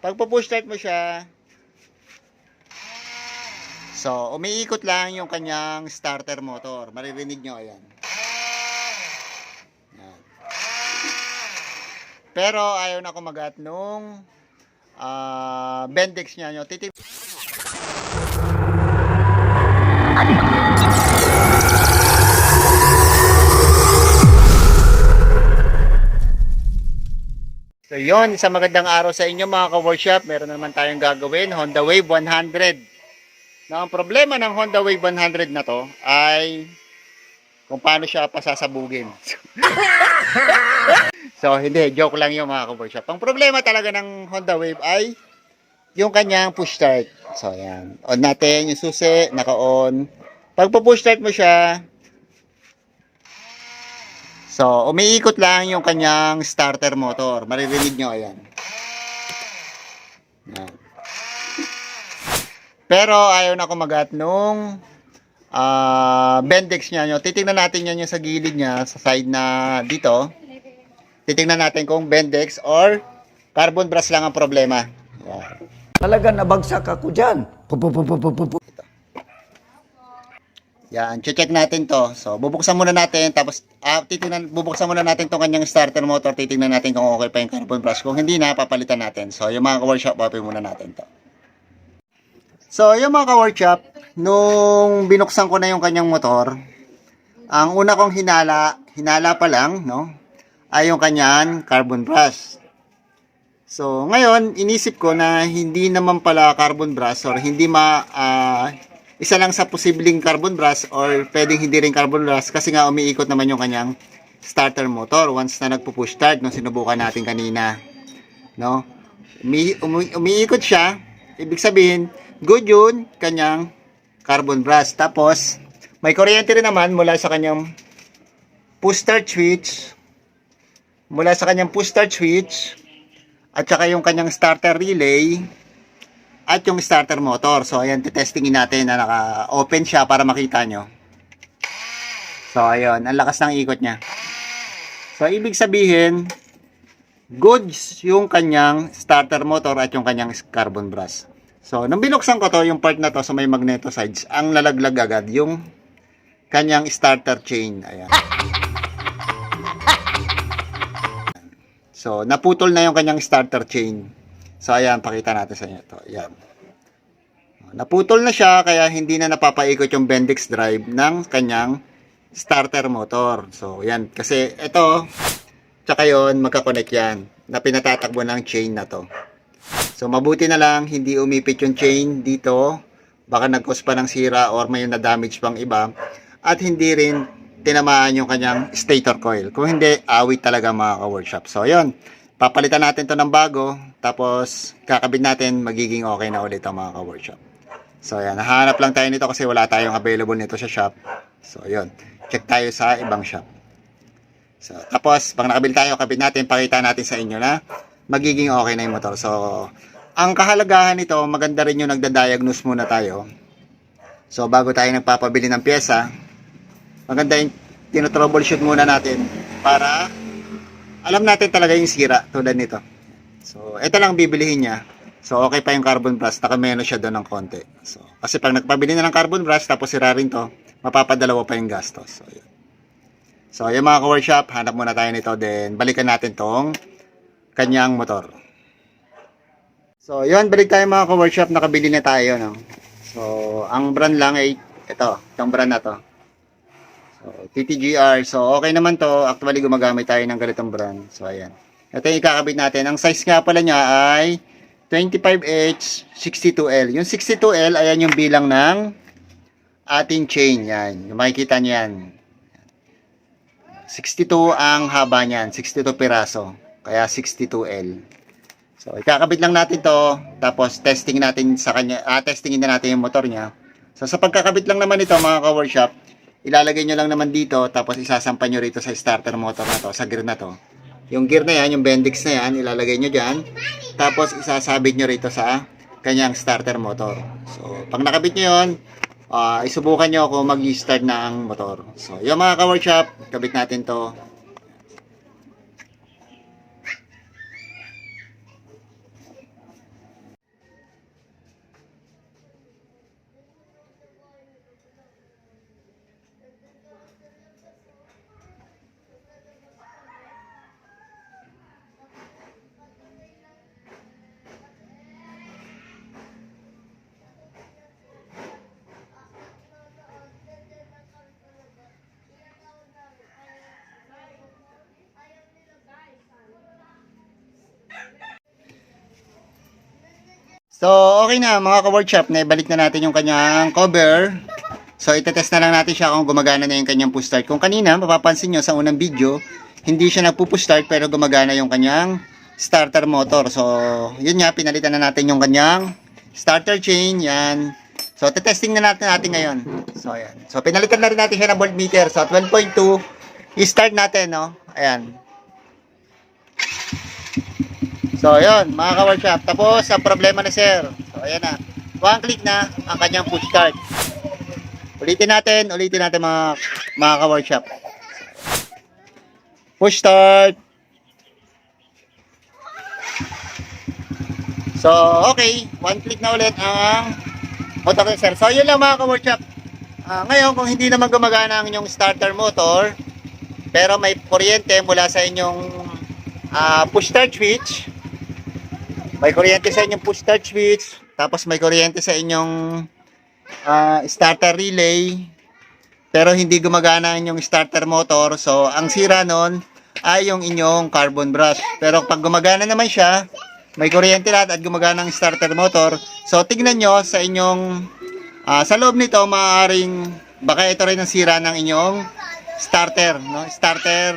Pag push start mo siya, so umiikot lang yung kanyang starter motor. Maririnig nyo, ayan. Yan. Pero ayaw na kumagat nung Bendix niya nyo. So yon, isang magandang araw sa inyo mga ka-workshop. Meron naman tayong gagawin, Honda Wave 100. Now, ang problema ng Honda Wave 100 na to ay kung paano siya pasasabugin. So, hindi, joke lang yung mga ka-workshop. Ang problema talaga ng Honda Wave ay yung kanyang push start. So, yan. On natin yung susi, naka-on. Pag push start mo siya, so, umiikot lang yung kanyang starter motor. Maririnig nyo, ayan. Yan. Pero ayaw na kumagat nung Bendix niya nyo. Titingnan natin yan yung sa gilid niya, sa side na dito. Titingnan natin kung Bendix or carbon brush lang ang problema. Yan. Talaga nabagsak ako dyan. Yan, check natin to. So, bubuksan muna natin, tapos bubuksan muna natin tong kanyang starter motor. Titingnan natin kung okay pa yung carbon brush. Kung hindi na, papalitan natin. So, yung mga ka-workshop, open muna natin to. So, yung mga ka-workshop, nung binuksan ko na yung kanyang motor, ang una kong hinala pa lang, no, ay yung kanyang carbon brush. So, ngayon, inisip ko na hindi naman pala carbon brush or hindi isa lang sa posibleng carbon brush or pwedeng hindi rin carbon brush kasi nga umiikot naman yung kanyang starter motor once na nagpo-push start, no, sinubukan natin kanina, no. Umiikot siya, ibig sabihin good yun kanyang carbon brush. Tapos may kuryente rin naman mula sa kanyang push start switch, at saka yung kanyang starter relay at yung starter motor. So, ayan, testingin natin na naka-open siya para makita nyo. So, ayun, ang lakas ng ikot niya. So, ibig sabihin, goods yung kanyang starter motor at yung kanyang carbon brush. So, nung binuksan ko to, yung part na to sa may magneto sides, ang lalaglag agad yung kanyang starter chain. Ayan. So, naputol na yung kanyang starter chain. So, ayan, pakita natin sa inyo ito. Ayan. Naputol na siya, kaya hindi na napapaikot yung Bendix drive ng kanyang starter motor. So, ayan. Kasi ito, tsaka yun, magkakonect yan. Na pinatatakbo ng chain na to. So, mabuti na lang, hindi umipit yung chain dito. Baka nag-cause pa ng sira or may na-damage pang iba. At hindi rin tinamaan yung kanyang stator coil. Kung hindi, awit talaga mga ka-workshop. So, yun. Papalitan natin to ng bago, tapos kakabit natin, magiging okay na ulit ang mga ka-workshop. So, ayan, nahanap lang tayo nito kasi wala tayong available nito sa shop. So, yun, check tayo sa ibang shop. So, tapos, pag nakabili tayo, kabit natin, pakita natin sa inyo na magiging okay na yung motor. So, ang kahalagahan nito, maganda rin yung nagda-diagnose muna tayo. So, bago tayo nagpapabili ng pyesa, maganda yung tinotroubleshoot muna natin para alam natin talaga yung sira tulad nito. So, ito lang bibilihin niya. So, okay pa yung carbon brush. Nakameno siya doon ng konti. So, kasi pag nagpabili na ng carbon brush, tapos sira rin to, mapapadalawa pa yung gastos. So, yun. So, yung mga ka-workshop, hanap muna tayo nito. Then, balikan natin tong kanyang motor. So, yun, balik tayo mga ka-workshop. Nakabili na tayo, no? So, ang brand lang ay itong brand na to. So, TTGR. So, okay naman to. Actually, gumagamit tayo ng ganitong brand. So, ayan. Ito yung ikakabit natin. Ang size nga pala niya ay 25H 62L. Yung 62L, ayan yung bilang ng ating chain. Yan. Yung makikita niyo yan. 62 ang haba niyan. 62 piraso. Kaya 62L. So, ikakabit lang natin to. Tapos, testingin natin sa kanya. Testingin na natin yung motor niya. So, sa pagkakabit lang naman ito, mga ka-workshop, ilalagay nyo lang naman dito, tapos isasampan nyo rito sa starter motor na to, sa gear na to. Yung gear na yan, yung Bendix na yan, ilalagay nyo dyan, tapos isasabit nyo rito sa kanyang starter motor. So, pag nakabit nyo yun, isubukan nyo kung mag-start na ang motor. So, yung mga ka-workshop, kabit natin to. So, okay na mga ka-workshop, naibalik na natin yung kanyang cover. So, itetest na lang natin siya kung gumagana na yung kanyang push start. Kung kanina, mapapansin nyo sa unang video, hindi siya nagpo-push start pero gumagana yung kanyang starter motor. So, yun nga, pinalitan na natin yung kanyang starter chain. Yan. So, tetesting na natin ngayon. So, ayan. So, pinalitan na rin natin siya ng voltmeter. So, 12.2. I-start natin, no? Ayan. So, yun, mga ka-workshop. Tapos, ang problema na, sir. So, ayan na. One click na ang kanyang push start. Ulitin natin mga ka-workshop. Push start. So, okay. One click na ulit ang motor ni sir. So, yun lang mga ka-workshop. Ngayon, kung hindi naman gumagana ang inyong starter motor, pero may kuryente mula sa inyong push start switch, may kuryente sa inyong push start switch, tapos may kuryente sa inyong starter relay, pero hindi gumagana ang inyong starter motor. So, ang sira nun ay yung inyong carbon brush. Pero pag gumagana naman siya, may kuryente lahat at gumagana ang starter motor. So, tignan nyo sa inyong, sa loob nito, maaaring, baka ito rin ang sira ng inyong starter, no? Starter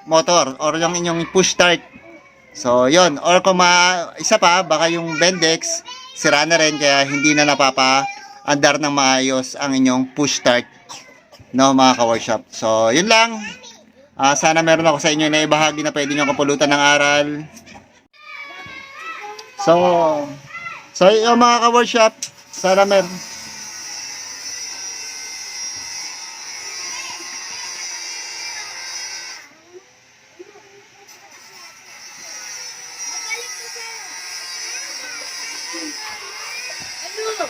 motor or yung inyong push start. So, yon. Or kung isa pa, baka yung Bendex, sira na rin kaya hindi na napapa-andar ng maayos ang inyong push start, no, mga ka-workshop. So, yun lang. Sana meron ako sa inyo na ibahagi na pwede nyo kapulutan ng aral. So yung mga ka-workshop, sana meron. Ano?